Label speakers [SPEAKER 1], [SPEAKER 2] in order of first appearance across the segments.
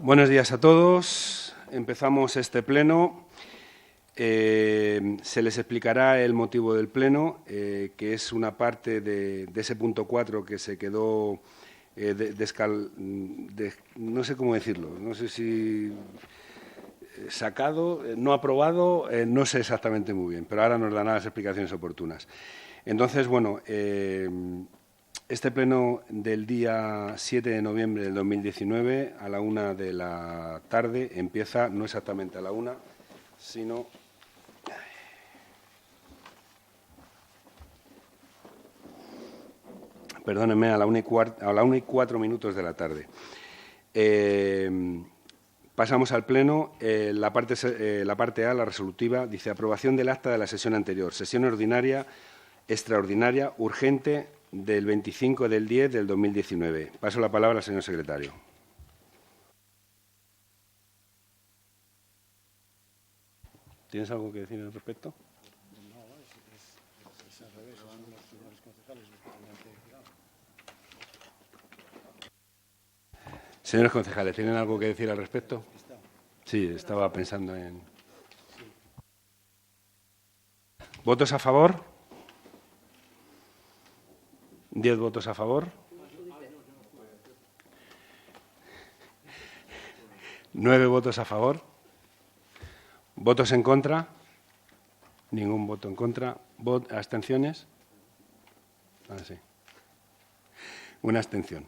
[SPEAKER 1] Buenos días a todos. Empezamos este pleno. Se les explicará el motivo del pleno, que es una parte de ese punto 4 que se quedó no sé cómo decirlo, no sé si sacado, no aprobado, no sé exactamente muy bien, pero ahora nos darán las explicaciones oportunas. Entonces, bueno, este pleno del día 7 de noviembre del 2019 a la 1 de la tarde empieza, no exactamente a la 1, sino perdónenme, a la 1 y 4 minutos de la tarde. Pasamos al pleno. La parte A, la resolutiva, dice aprobación del acta de la sesión anterior, sesión ordinaria, extraordinaria, urgente, del 25 del 10 del 2019. Paso la palabra al señor secretario. ¿Tienes algo que decir al respecto?
[SPEAKER 2] No, es al revés. Son los señores concejales los que tendrán que decir algo.
[SPEAKER 1] Señores concejales, ¿tienen algo que decir al respecto? Sí, estaba pensando en... ¿Votos a favor? 10 votos a favor. 9 votos a favor. ¿Votos en contra? Ningún voto en contra. ¿Abstenciones? Ah, sí. Una abstención.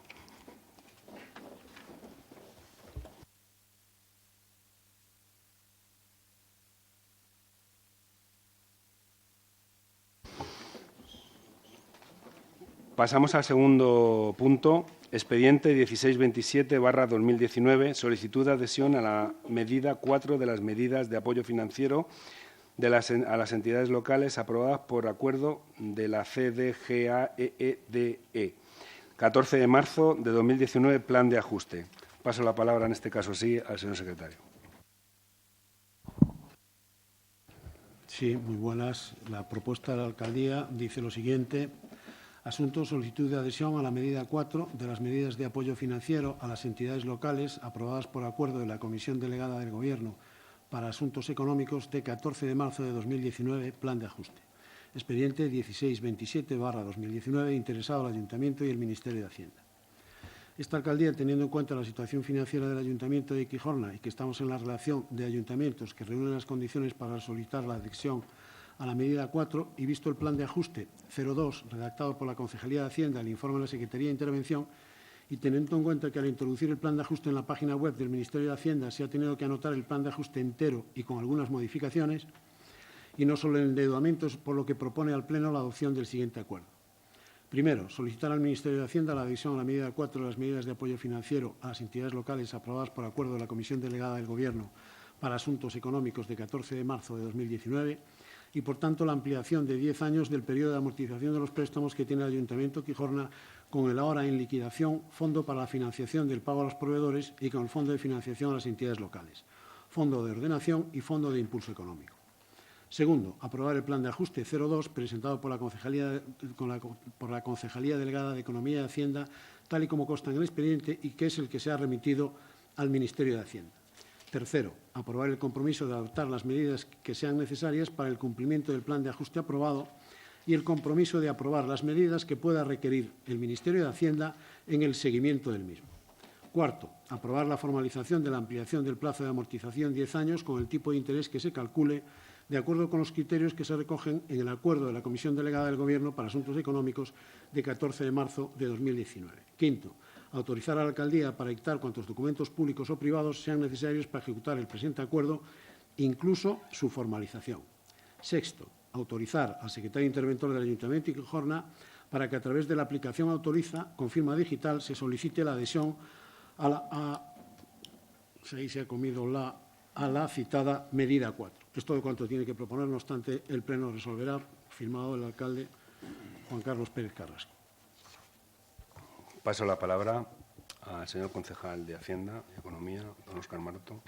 [SPEAKER 1] Pasamos al segundo punto, expediente 1627/2019, solicitud de adhesión a la medida 4 de las medidas de apoyo financiero a las entidades locales aprobadas por acuerdo de la CDGAEEDE. 14 de marzo de 2019, plan de ajuste. Paso la palabra, en este caso sí, al señor secretario.
[SPEAKER 2] Sí, muy buenas. La propuesta de la alcaldía dice lo siguiente. Asunto, solicitud de adhesión a la medida 4 de las medidas de apoyo financiero a las entidades locales aprobadas por acuerdo de la Comisión Delegada del Gobierno para Asuntos Económicos de 14 de marzo de 2019, plan de ajuste. Expediente 1627/2019, interesado al Ayuntamiento y el Ministerio de Hacienda. Esta alcaldía, teniendo en cuenta la situación financiera del Ayuntamiento de Quijorna y que estamos en la relación de ayuntamientos que reúnen las condiciones para solicitar la adhesión a la medida 4 y visto el plan de ajuste 02 redactado por la Concejalía de Hacienda, el informe de la Secretaría de Intervención y teniendo en cuenta que al introducir el plan de ajuste en la página web del Ministerio de Hacienda se ha tenido que anotar el plan de ajuste entero y con algunas modificaciones y no solo el endeudamiento, por lo que propone al Pleno la adopción del siguiente acuerdo. Primero, solicitar al Ministerio de Hacienda la adhesión a la medida 4 de las medidas de apoyo financiero a las entidades locales aprobadas por acuerdo de la Comisión Delegada del Gobierno para Asuntos Económicos de 14 de marzo de 2019 y, por tanto, la ampliación de 10 años del periodo de amortización de los préstamos que tiene el Ayuntamiento de Quijorna con el ahora en liquidación Fondo para la Financiación del Pago a los Proveedores y con el Fondo de Financiación a las Entidades Locales, Fondo de Ordenación y Fondo de Impulso Económico. Segundo, aprobar el plan de ajuste 02 presentado por la Concejalía Delegada de Economía y Hacienda, tal y como consta en el expediente y que es el que se ha remitido al Ministerio de Hacienda. Tercero, aprobar el compromiso de adoptar las medidas que sean necesarias para el cumplimiento del plan de ajuste aprobado y el compromiso de aprobar las medidas que pueda requerir el Ministerio de Hacienda en el seguimiento del mismo. Cuarto, aprobar la formalización de la ampliación del plazo de amortización 10 años con el tipo de interés que se calcule de acuerdo con los criterios que se recogen en el acuerdo de la Comisión Delegada del Gobierno para Asuntos Económicos de 14 de marzo de 2019. Quinto, autorizar a la alcaldía para dictar cuantos documentos públicos o privados sean necesarios para ejecutar el presente acuerdo, incluso su formalización. Sexto, autorizar al secretario interventor del Ayuntamiento de Quijorna para que a través de la aplicación Autoriza con firma digital se solicite la adhesión a la citada medida 4. Es todo cuanto tiene que proponer, no obstante, el Pleno resolverá, firmado el alcalde Juan Carlos Pérez Carrasco.
[SPEAKER 1] Paso la palabra al señor concejal de Hacienda y Economía, don Óscar Maroto.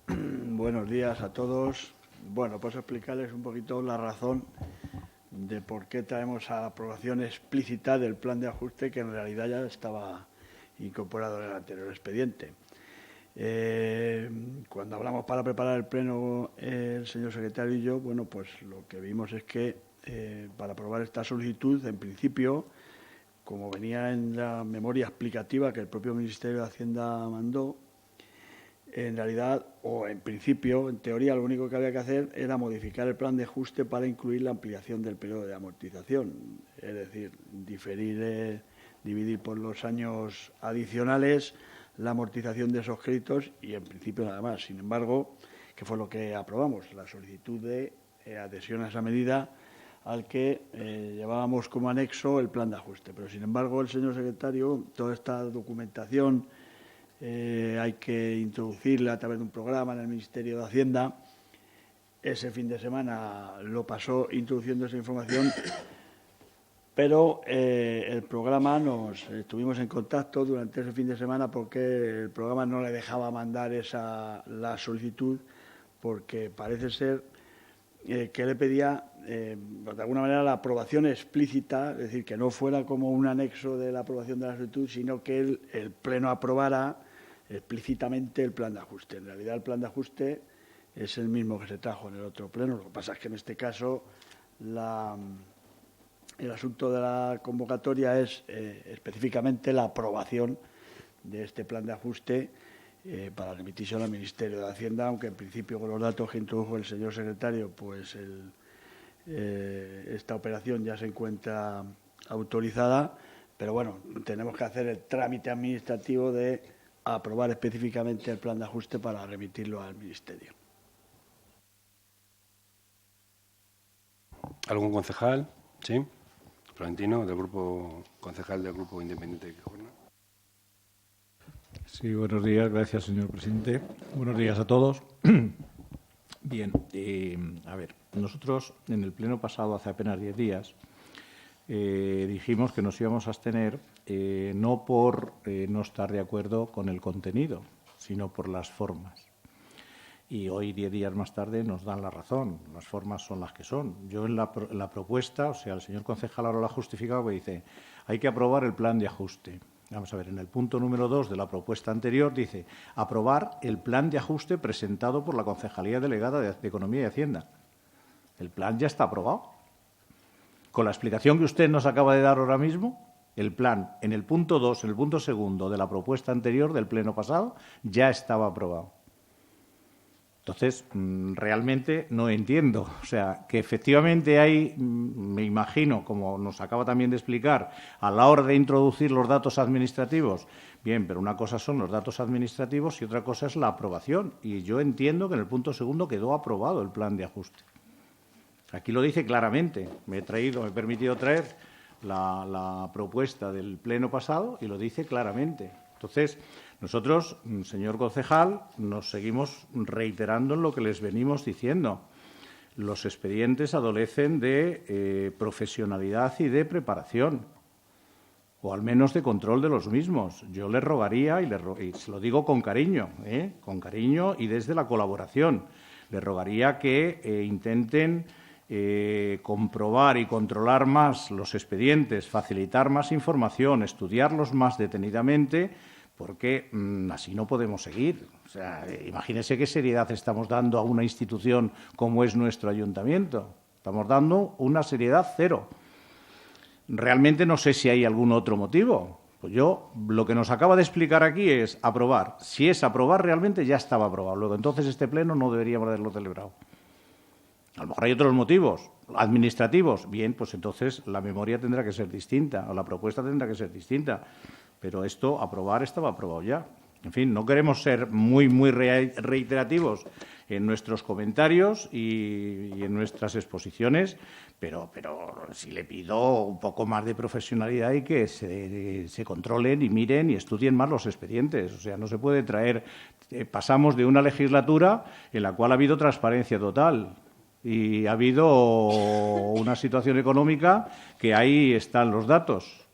[SPEAKER 3] Buenos días a todos. Bueno, pues explicarles un poquito la razón de por qué traemos a aprobación explícita del plan de ajuste que en realidad ya estaba incorporado en el anterior expediente. Cuando hablamos para preparar el pleno, el señor secretario y yo, bueno, pues lo que vimos es que para aprobar esta solicitud, en principio, como venía en la memoria explicativa que el propio Ministerio de Hacienda mandó, en realidad, o en principio, en teoría, lo único que había que hacer era modificar el plan de ajuste para incluir la ampliación del periodo de amortización, es decir, dividir por los años adicionales la amortización de esos créditos y, en principio, nada más. Sin embargo, ¿qué fue lo que aprobamos? La solicitud de adhesión a esa medida al que llevábamos como anexo el plan de ajuste. Pero, sin embargo, el señor secretario, toda esta documentación hay que introducirla a través de un programa en el Ministerio de Hacienda. Ese fin de semana lo pasó introduciendo esa información, pero el programa estuvimos en contacto durante ese fin de semana porque el programa no le dejaba mandar la solicitud porque parece ser que le pedía de alguna manera la aprobación explícita, es decir, que no fuera como un anexo de la aprobación de la solicitud, sino que el Pleno aprobara explícitamente el plan de ajuste. En realidad, el plan de ajuste es el mismo que se trajo en el otro Pleno. Lo que pasa es que en este caso el asunto de la convocatoria es específicamente la aprobación de este plan de ajuste para remisión al Ministerio de Hacienda, aunque en principio con los datos que introdujo el señor secretario, pues esta operación ya se encuentra autorizada, pero bueno, tenemos que hacer el trámite administrativo de aprobar específicamente el plan de ajuste para remitirlo al Ministerio.
[SPEAKER 1] ¿Algún concejal? Sí. Florentino, concejal del Grupo Independiente de Gijón.
[SPEAKER 4] Sí, buenos días. Gracias, señor presidente. Buenos días a todos. Bien, a ver, nosotros en el pleno pasado, hace apenas 10 días, dijimos que nos íbamos a abstener no por no estar de acuerdo con el contenido, sino por las formas. Y hoy, 10 días más tarde, nos dan la razón. Las formas son las que son. Yo en la propuesta, o sea, el señor concejal ahora lo ha justificado, que dice hay que aprobar el plan de ajuste. Vamos a ver, en el punto número 2 de la propuesta anterior dice aprobar el plan de ajuste presentado por la Concejalía Delegada de Economía y Hacienda. El plan ya está aprobado. Con la explicación que usted nos acaba de dar ahora mismo, el plan, en el punto 2, en el punto segundo de la propuesta anterior del pleno pasado, ya estaba aprobado. Entonces, realmente no entiendo. O sea, que efectivamente hay, me imagino, como nos acaba también de explicar, a la hora de introducir los datos administrativos. Bien, pero una cosa son los datos administrativos y otra cosa es la aprobación. Y yo entiendo que en el punto segundo quedó aprobado el plan de ajuste. Aquí lo dice claramente. Me he permitido traer la propuesta del pleno pasado y lo dice claramente. Entonces, nosotros, señor concejal, nos seguimos reiterando en lo que les venimos diciendo. Los expedientes adolecen de profesionalidad y de preparación, o al menos de control de los mismos. Yo les rogaría, y se lo digo con cariño y desde la colaboración, les rogaría que intenten comprobar y controlar más los expedientes, facilitar más información, estudiarlos más detenidamente, porque así no podemos seguir. O sea, imagínese qué seriedad estamos dando a una institución como es nuestro ayuntamiento. Estamos dando una seriedad cero. Realmente no sé si hay algún otro motivo. Pues yo, lo que nos acaba de explicar aquí es aprobar. Si es aprobar, realmente ya estaba aprobado. Luego, entonces, este pleno no deberíamos haberlo celebrado. A lo mejor hay otros motivos administrativos. Bien, pues entonces la memoria tendrá que ser distinta o la propuesta tendrá que ser distinta. Pero esto, aprobar, estaba aprobado ya. En fin, no queremos ser muy reiterativos en nuestros comentarios y en nuestras exposiciones, pero sí le pido un poco más de profesionalidad y que se controlen y miren y estudien más los expedientes. O sea, no se puede traer... pasamos de una legislatura en la cual ha habido transparencia total y ha habido una situación económica que ahí están los datos,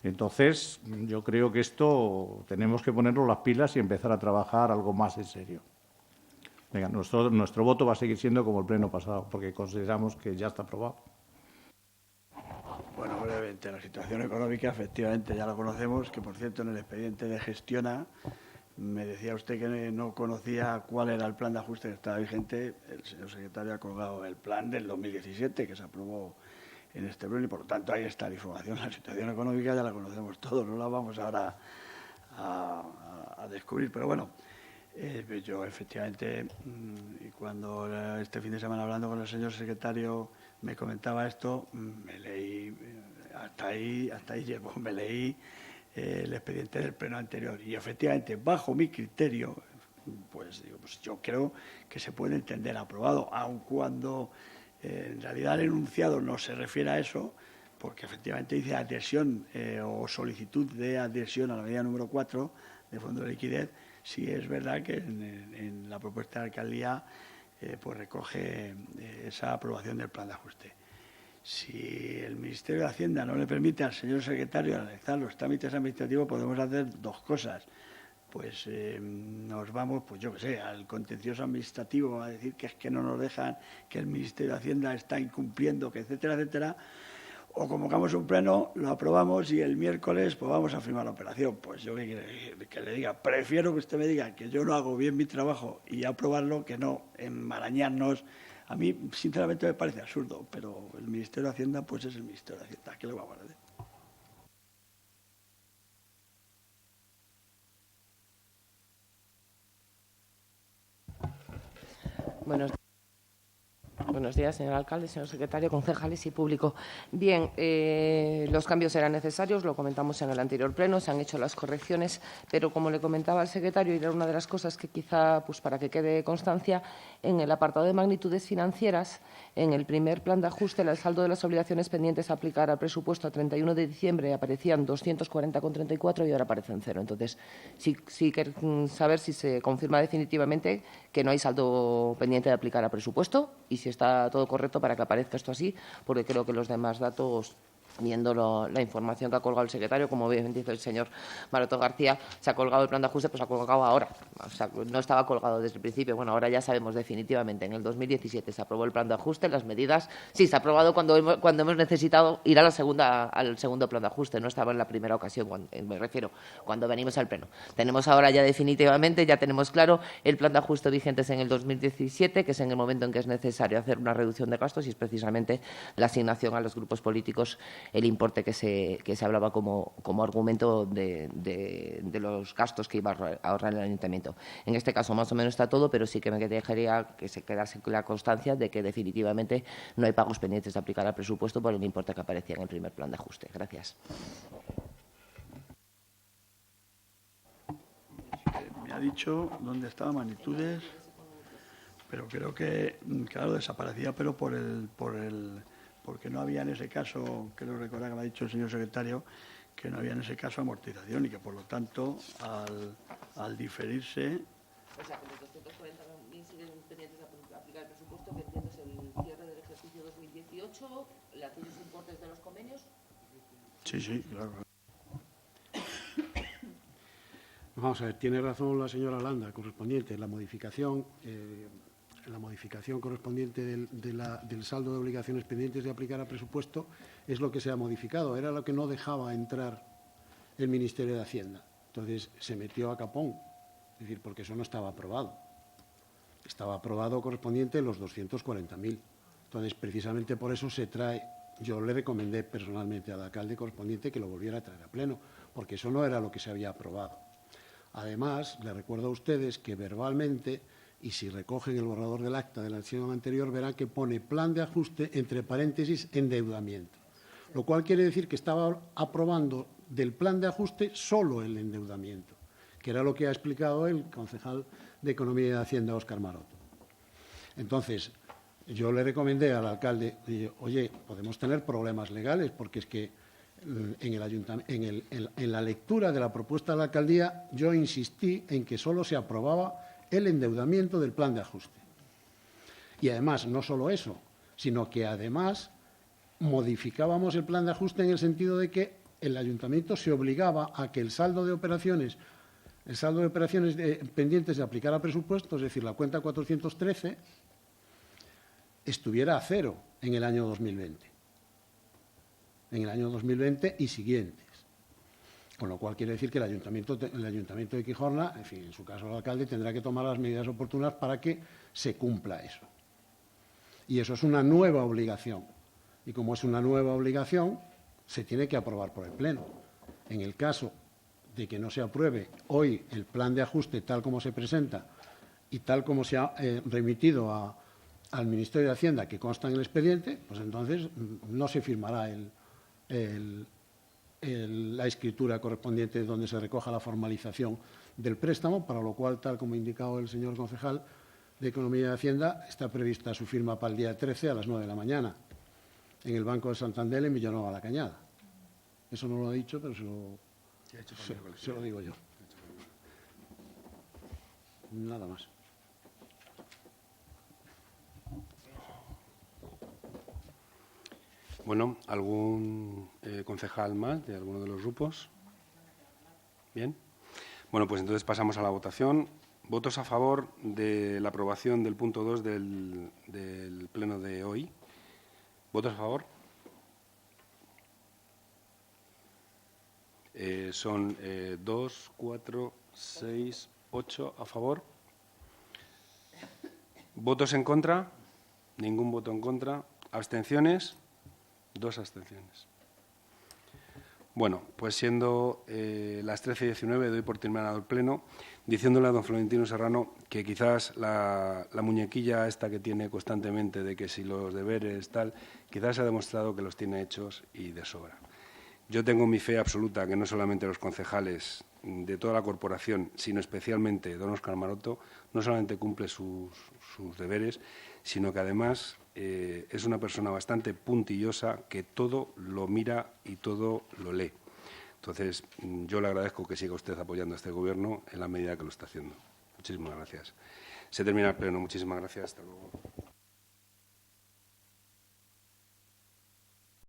[SPEAKER 4] Entonces, yo creo que esto tenemos que ponernos las pilas y empezar a trabajar algo más en serio. Venga, nuestro voto va a seguir siendo como el pleno pasado, porque consideramos que ya está aprobado.
[SPEAKER 3] Bueno, brevemente, la situación económica efectivamente ya la conocemos, que por cierto en el expediente de Gestiona me decía usted que no conocía cuál era el plan de ajuste que estaba vigente. El señor secretario ha colgado el plan del 2017 que se aprobó en este pleno y por lo tanto ahí está la información. La situación económica ya la conocemos todos, no la vamos ahora a descubrir, pero bueno, yo efectivamente, y cuando este fin de semana hablando con el señor secretario me comentaba esto, me leí, hasta ahí llego, me leí el expediente del pleno anterior y efectivamente, bajo mi criterio, pues digo, pues yo creo que se puede entender aprobado, aun cuando en realidad el enunciado no se refiere a eso, porque efectivamente dice adhesión o solicitud de adhesión a la medida número 4 de Fondo de Liquidez. Sí es verdad que en la propuesta de alcaldía pues recoge esa aprobación del plan de ajuste. Si el Ministerio de Hacienda no le permite al señor secretario analizar los trámites administrativos, podemos hacer dos cosas. Pues nos vamos, pues yo qué sé, al contencioso administrativo a decir que es que no nos dejan, que el Ministerio de Hacienda está incumpliendo, que etcétera, etcétera. O convocamos un pleno, lo aprobamos y el miércoles pues vamos a firmar la operación. Pues yo que le diga, prefiero que usted me diga que yo no hago bien mi trabajo y aprobarlo que no enmarañarnos. A mí, sinceramente, me parece absurdo, pero el Ministerio de Hacienda pues es el Ministerio de Hacienda. ¿Qué le vamos a decir?
[SPEAKER 5] Buenos días, señor alcalde, señor secretario, concejales y público. Bien, los cambios eran necesarios, lo comentamos en el anterior pleno, se han hecho las correcciones, pero como le comentaba al secretario, y era una de las cosas que quizá, pues para que quede constancia, en el apartado de magnitudes financieras, en el primer plan de ajuste, el saldo de las obligaciones pendientes a aplicar al presupuesto a 31 de diciembre aparecían 240,34 y ahora aparecen 0. Entonces, sí que saber si se confirma definitivamente que no hay saldo pendiente de aplicar al presupuesto y si está todo correcto para que aparezca esto así, porque creo que los demás datos, viendo la información que ha colgado el secretario, como bien dice el señor Maroto García, se ha colgado el plan de ajuste, pues se ha colgado ahora. O sea, no estaba colgado desde el principio. Bueno, ahora ya sabemos definitivamente. En el 2017 se aprobó el plan de ajuste, las medidas. Sí, se ha aprobado cuando hemos necesitado ir al segundo plan de ajuste. No estaba en la primera ocasión, me refiero, cuando venimos al pleno. Tenemos ahora ya definitivamente, ya tenemos claro el plan de ajuste vigentes en el 2017, que es en el momento en que es necesario hacer una reducción de gastos y es precisamente la asignación a los grupos políticos el importe que se hablaba como argumento de los gastos que iba a ahorrar el ayuntamiento. En este caso más o menos está todo, pero sí que me dejaría que se quedase la constancia de que definitivamente no hay pagos pendientes de aplicar al presupuesto por el importe que aparecía en el primer plan de ajuste. Gracias.
[SPEAKER 3] Me ha dicho dónde estaban magnitudes, pero creo que, claro, desaparecía, pero porque no había en ese caso, creo recordar que me ha dicho el señor secretario, que no había en ese caso amortización y que, por lo tanto, al diferirse...
[SPEAKER 5] O sea, que los 240.000 siguen pendientes de aplicar el presupuesto, que entiendo es el cierre del ejercicio 2018, aquellos importes de los convenios.
[SPEAKER 3] Sí, claro.
[SPEAKER 2] Vamos a ver, tiene razón la señora Landa, correspondiente. La modificación correspondiente del saldo de obligaciones pendientes de aplicar al presupuesto es lo que se ha modificado. Era lo que no dejaba entrar el Ministerio de Hacienda. Entonces, se metió a capón, es decir, porque eso no estaba aprobado. Estaba aprobado correspondiente los 240.000. Entonces, precisamente por eso se trae. Yo le recomendé personalmente al alcalde correspondiente que lo volviera a traer a pleno, porque eso no era lo que se había aprobado. Además, le recuerdo a ustedes que verbalmente, y si recogen el borrador del acta de la sesión anterior, verán que pone plan de ajuste, entre paréntesis, endeudamiento. Lo cual quiere decir que estaba aprobando del plan de ajuste solo el endeudamiento, que era lo que ha explicado el concejal de Economía y de Hacienda, Óscar Maroto. Entonces, yo le recomendé al alcalde, oye, podemos tener problemas legales, porque es que en la lectura de la propuesta de la alcaldía yo insistí en que solo se aprobaba el endeudamiento del plan de ajuste. Y además, no solo eso, sino que además modificábamos el plan de ajuste en el sentido de que el ayuntamiento se obligaba a que el saldo de operaciones pendientes de aplicar a presupuesto, es decir, la cuenta 413, estuviera a 0 en el año 2020. en el año 2020 y siguientes. Con lo cual quiere decir que el Ayuntamiento de Quijorna, en fin, en su caso el alcalde, tendrá que tomar las medidas oportunas para que se cumpla eso. Y eso es una nueva obligación. Y como es una nueva obligación, se tiene que aprobar por el Pleno. En el caso de que no se apruebe hoy el plan de ajuste tal como se presenta y tal como se ha remitido al Ministerio de Hacienda, que consta en el expediente, pues entonces no se firmará la escritura correspondiente donde se recoja la formalización del préstamo, para lo cual, tal como ha indicado el señor concejal de Economía y Hacienda, está prevista su firma para el día 13 a las 9 de la mañana en el Banco de Santander en Villanueva la Cañada. Eso no lo he dicho, pero se lo digo yo. Nada más.
[SPEAKER 1] Bueno, ¿algún concejal más de alguno de los grupos? Bien. Bueno, pues entonces pasamos a la votación. ¿Votos a favor de la aprobación del punto 2 del pleno de hoy? ¿Votos a favor? Son 2, 4, 6, 8 a favor. ¿Votos en contra? Ningún voto en contra. ¿Abstenciones? 2 abstenciones. Bueno, pues siendo las 13:19, doy por terminado el pleno, diciéndole a don Florentino Serrano que quizás la muñequilla esta que tiene constantemente de que si los deberes tal, quizás se ha demostrado que los tiene hechos y de sobra. Yo tengo mi fe absoluta que no solamente los concejales de toda la corporación, sino especialmente don Óscar Maroto, no solamente cumple sus deberes, sino que además es una persona bastante puntillosa que todo lo mira y todo lo lee. Entonces, yo le agradezco que siga usted apoyando a este Gobierno en la medida que lo está haciendo. Muchísimas gracias. Se termina el pleno. Muchísimas gracias. Hasta luego.